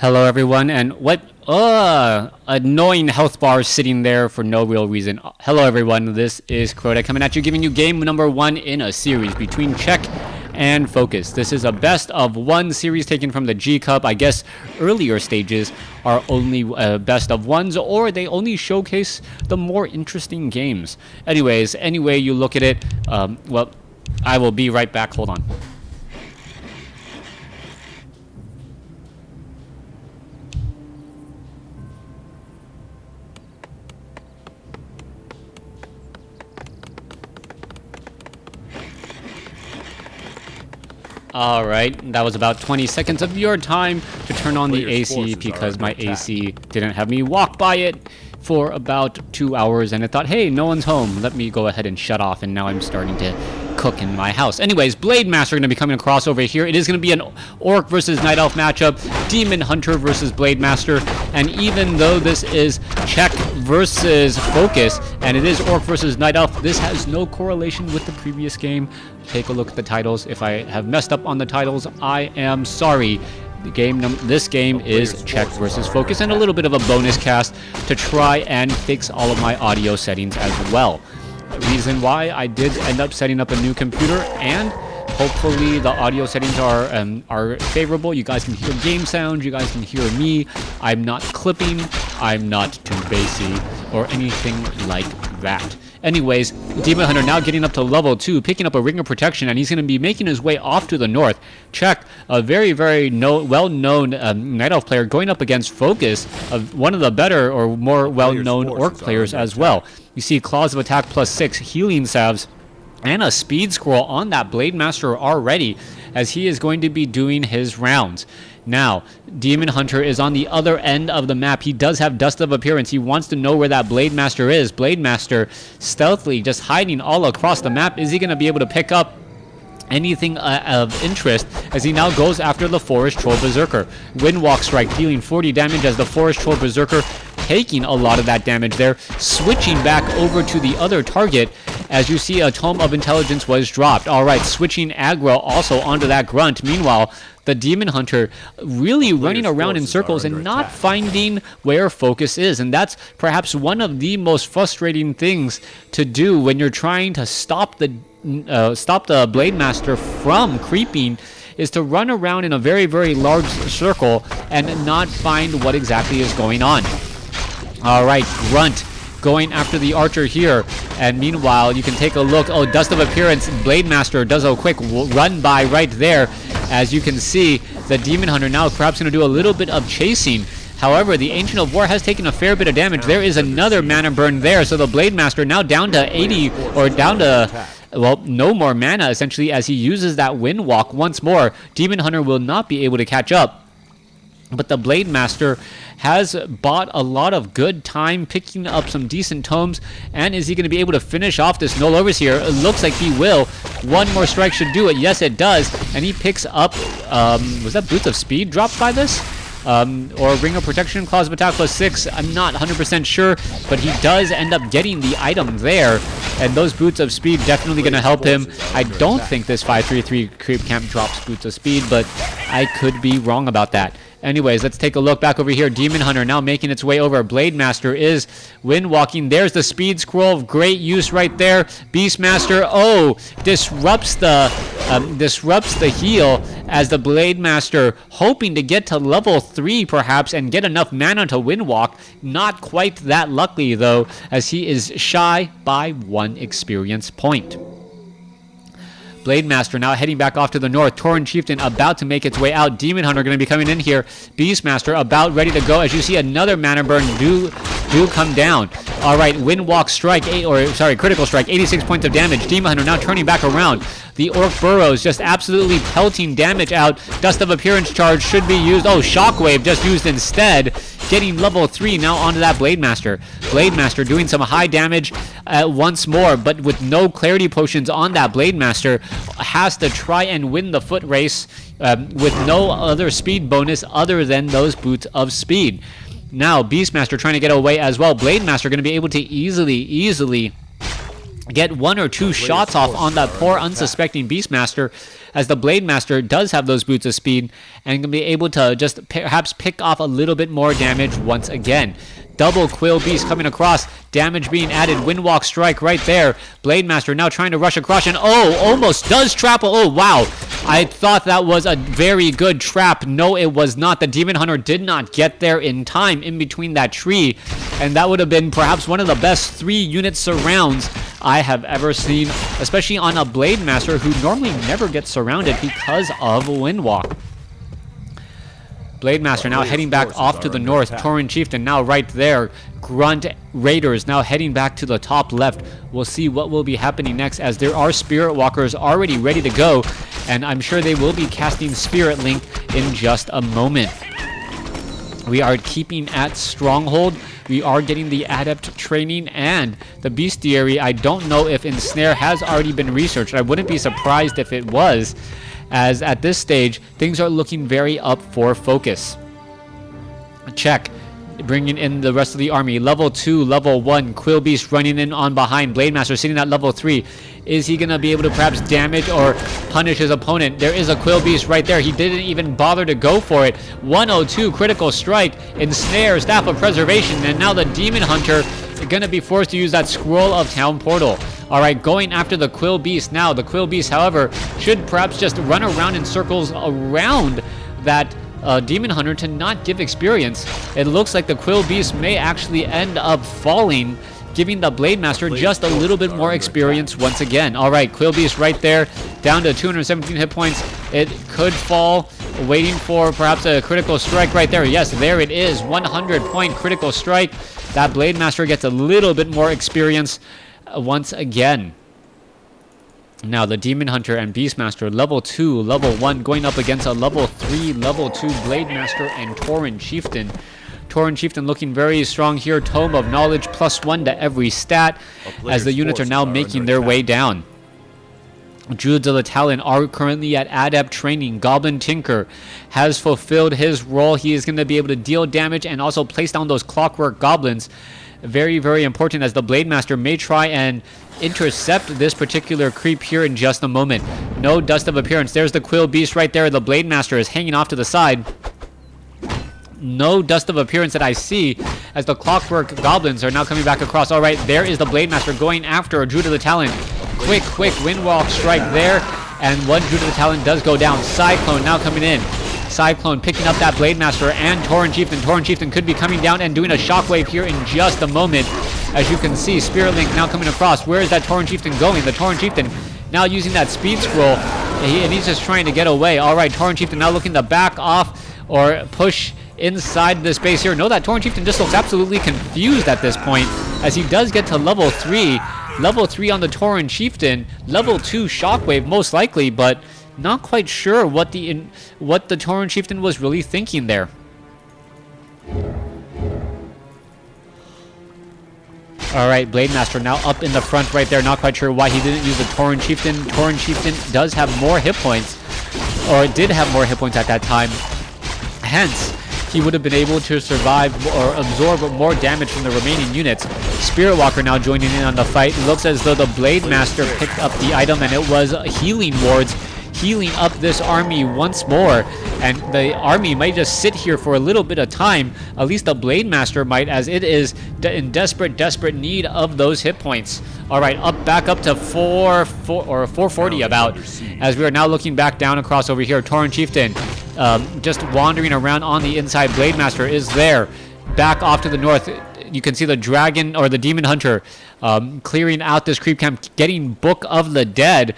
Hello everyone, and what annoying health bar sitting there for no real reason. Hello everyone, this is Crota coming at you, giving you game number 1 in a series between Check and Focus. This is a best of 1 series taken from the Gcup. I guess earlier stages are only best of 1s, or they only showcase the more interesting games. Anyways, any way you look at it, well, I will be right back. Hold on. Alright, that was about 20 seconds of your time to turn on the AC because my AC didn't have me walk by it for about 2 hours, and it thought, hey, no one's home, let me go ahead and shut off, and now I'm starting to cook in my house. Anyways, Blade Master going to be coming across over here. It is going to be an Orc versus Night Elf matchup, Demon Hunter versus Blade Master, and even though this is Check versus Focus, and it is Orc versus Night Elf, this has no correlation with the previous game. Take a look at the titles. If I have messed up on the titles, I am sorry. This game is Check versus Focus, and a little bit of a bonus cast to try and fix all of my audio settings as well. Reason why I did end up setting up a new computer, and hopefully the audio settings are favorable. You guys can hear game sound, you guys can hear me. I'm not clipping, I'm not too bassy or anything like that. Anyways, Demon Hunter now getting up to level 2, picking up a Ring of Protection, and he's going to be making his way off to the north. Check, a very, very well-known Night Elf player going up against Focus, one of the better or more well-known Orc players as well. You see Claws of Attack +6, Healing Salves, and a Speed Scroll on that Blade Master already, as he is going to be doing his rounds. Now, Demon Hunter is on the other end of the map. He does have Dust of Appearance. He wants to know where that Blade Master is. Blade Master stealthily just hiding all across the map. Is he going to be able to pick up anything of interest as he now goes after the Forest Troll Berserker? Windwalk Strike dealing 40 damage as the Forest Troll Berserker taking a lot of that damage there, switching back over to the other target as you see a Tome of Intelligence was dropped. Alright, switching aggro also onto that Grunt. Meanwhile, the Demon Hunter really running around in circles and not finding where Focus is, and that's perhaps one of the most frustrating things to do when you're trying to stop the Blade Master from creeping, is to run around in a very, very large circle and not find what exactly is going on. Alright, Grunt going after the Archer here, and meanwhile you can take a look. Oh, Dust of Appearance, Blade Master does a quick run by right there. As you can see, the Demon Hunter now perhaps going to do a little bit of chasing. However, the Ancient of War has taken a fair bit of damage. There is another mana burn there, so the Blade Master now down to 80, or down to, well, no more mana essentially, as he uses that Windwalk once more. Demon Hunter will not be able to catch up, but the Blade Master has bought a lot of good time picking up some decent tomes. And is he going to be able to finish off this Null Overseer? It looks like he will. One more strike should do it. Yes, it does. And he picks up, was that Boots of Speed dropped by this? Or Ring of Protection, Claws of Attack +6. I'm not 100% sure, but he does end up getting the item there. And those Boots of Speed definitely going to help him. I don't think this 533 Creep Camp drops Boots of Speed, but I could be wrong about that. Anyways, let's take a look back over here. Demon Hunter now making its way over. Blade Master is windwalking. There's the Speed Scroll. Great use right there. Beastmaster, oh, disrupts the heal as the Blade Master hoping to get to level 3 perhaps and get enough mana to windwalk. Not quite that lucky though, as he is shy by 1 experience point. Blade Master now heading back off to the north. Tauren Chieftain about to make its way out. Demon Hunter going to be coming in here. Beastmaster about ready to go as you see another mana burn do come down. Alright, Windwalk Strike, Critical Strike, 86 points of damage. Demon Hunter now turning back around. The Orc Burrows just absolutely pelting damage out. Dust of Appearance charge should be used. Oh, Shockwave just used instead. Getting level 3 now onto that Blade Master. Blade Master doing some high damage once more, but with no Clarity Potions on that Blade Master, has to try and win the foot race with no other speed bonus other than those Boots of Speed. Now, Beastmaster trying to get away as well. Blade Master going to be able to easily get 1 or 2 shots off on that poor unsuspecting Beastmaster, as the Blade Master does have those boots of speed and can be able to just perhaps pick off a little bit more damage once again. Double Quill Beast coming across, damage being added, Windwalk Strike right there. Blade Master now trying to rush across, and oh, almost does trap. Oh, wow. I thought that was a very good trap. No, it was not. The Demon Hunter did not get there in time in between that tree, and that would have been perhaps one of the best 3-unit surrounds I have ever seen, especially on a Blade Master who normally never gets surrounded because of Windwalk. Blade Master now heading back off to the north. Tauren Chieftain now right there. Grunt Raiders now heading back to the top left. We'll see what will be happening next, as there are Spirit Walkers already ready to go, and I'm sure they will be casting Spirit Link in just a moment. We are keeping at Stronghold. We are getting the Adept training and the Bestiary. I don't know if Ensnare has already been researched. I wouldn't be surprised if it was, as at this stage, things are looking very up for focus. Check. Bringing in the rest of the army. Level 2, level 1. Quill Beast running in on behind. Blade Master sitting at level 3. Is he going to be able to perhaps damage or punish his opponent? There is a Quill Beast right there. He didn't even bother to go for it. 102 critical strike. Ensnare, Staff of Preservation. And now the Demon Hunter is going to be forced to use that Scroll of Town Portal. Alright, going after the Quill Beast now. The Quill Beast, however, should perhaps just run around in circles around that Demon Hunter to not give experience. It looks like the Quill Beast may actually end up falling, giving the Blade Master just a little bit more experience once again. Alright, Quill Beast right there, down to 217 hit points. It could fall, waiting for perhaps a critical strike right there. Yes, there it is, 100-point critical strike. That Blade Master gets a little bit more experience once again. Now the Demon Hunter and Beastmaster, level 2, level 1, going up against a level 3, level 2 Blade Master and Tauren Chieftain. Tauren Chieftain looking very strong here. Tome of Knowledge, +1 to every stat, as the units are now making their way down. Druids of the Talon are currently at Adept training. Goblin Tinker has fulfilled his role. He is going to be able to deal damage and also place down those Clockwork Goblins. Very, very important, as the Blade Master may try and intercept this particular creep here in just a moment. No Dust of Appearance. There's the Quill Beast right there. The Blade Master is hanging off to the side. No Dust of Appearance that I see, as the Clockwork Goblins are now coming back across. All right, there is the Blade Master going after a Druid of the Talon. Quick Windwalk Strike there, and one Druid of the Talon does go down. Cyclone now coming in. Cyclone picking up that Blade Master and Tauren Chieftain. Tauren Chieftain could be coming down and doing a shockwave here in just a moment. As you can see, Spirit Link now coming across. Where is that Tauren Chieftain going? The Tauren Chieftain now using that speed scroll, and he's just trying to get away. All right, Tauren Chieftain now looking to back off or push inside the space here. No, that Tauren Chieftain just looks absolutely confused at this point, as he does get to level 3. Level 3 on the Tauren Chieftain. Level 2 shockwave most likely, but not quite sure what the Tauren Chieftain was really thinking there. Alright, Blade Master now up in the front right there. Not quite sure why he didn't use the Tauren Chieftain. Tauren Chieftain does have more hit points, or it did have more hit points at that time. Hence, he would have been able to survive or absorb more damage from the remaining units. Spirit Walker now joining in on the fight. It looks as though the Blade Master picked up the item, and it was Healing Wards, healing up this army once more, and the army might just sit here for a little bit of time. At least the Blade Master might, as it is in desperate need of those hit points. All right, back up to 440 about, as we are now looking back down across over here. Tauren Chieftain just wandering around on the inside. Blade Master is there. Back off to the north, you can see the Dragon or the Demon Hunter clearing out this creep camp, getting Book of the Dead.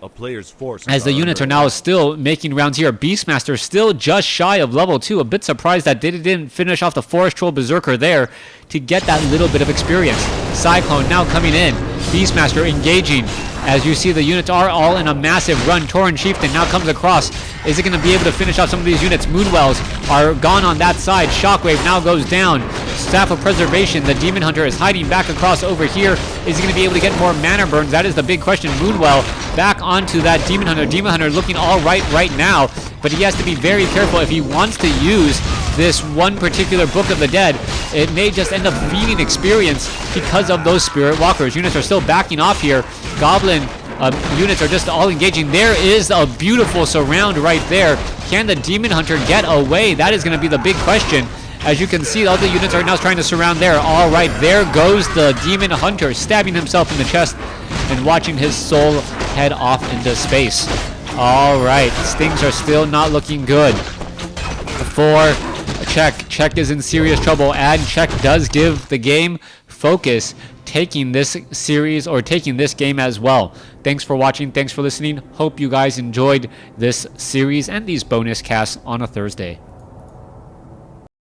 A player's force as the units are now still making rounds here. Beastmaster still just shy of level 2. A bit surprised that they didn't finish off the Forest Troll Berserker there to get that little bit of experience. Cyclone now coming in. Beastmaster engaging. As you see, the units are all in a massive run. Tauren Chieftain now comes across. Is it going to be able to finish off some of these units? Moonwells are gone on that side. Shockwave now goes down. Staff of Preservation. The Demon Hunter is hiding back across over here. Is he going to be able to get more mana burns? That is the big question. Moonwell back onto that Demon Hunter. Demon Hunter looking all right now, but he has to be very careful if he wants to use this one particular Book of the Dead. It may just end up feeding experience because of those Spirit Walkers. Units are still backing off here. Goblin units are just all engaging. There is a beautiful surround right there. Can the Demon Hunter get away? That is going to be the big question. As you can see, all the units are now trying to surround there. All right, there goes the Demon Hunter, stabbing himself in the chest and watching his soul head off into space. All right, things are still not looking good for Czech. Czech is in serious trouble, and Czech does give the game focus, taking this series or taking this game as well. Thanks for watching. Thanks for listening. Hope you guys enjoyed this series and these bonus casts on a Thursday.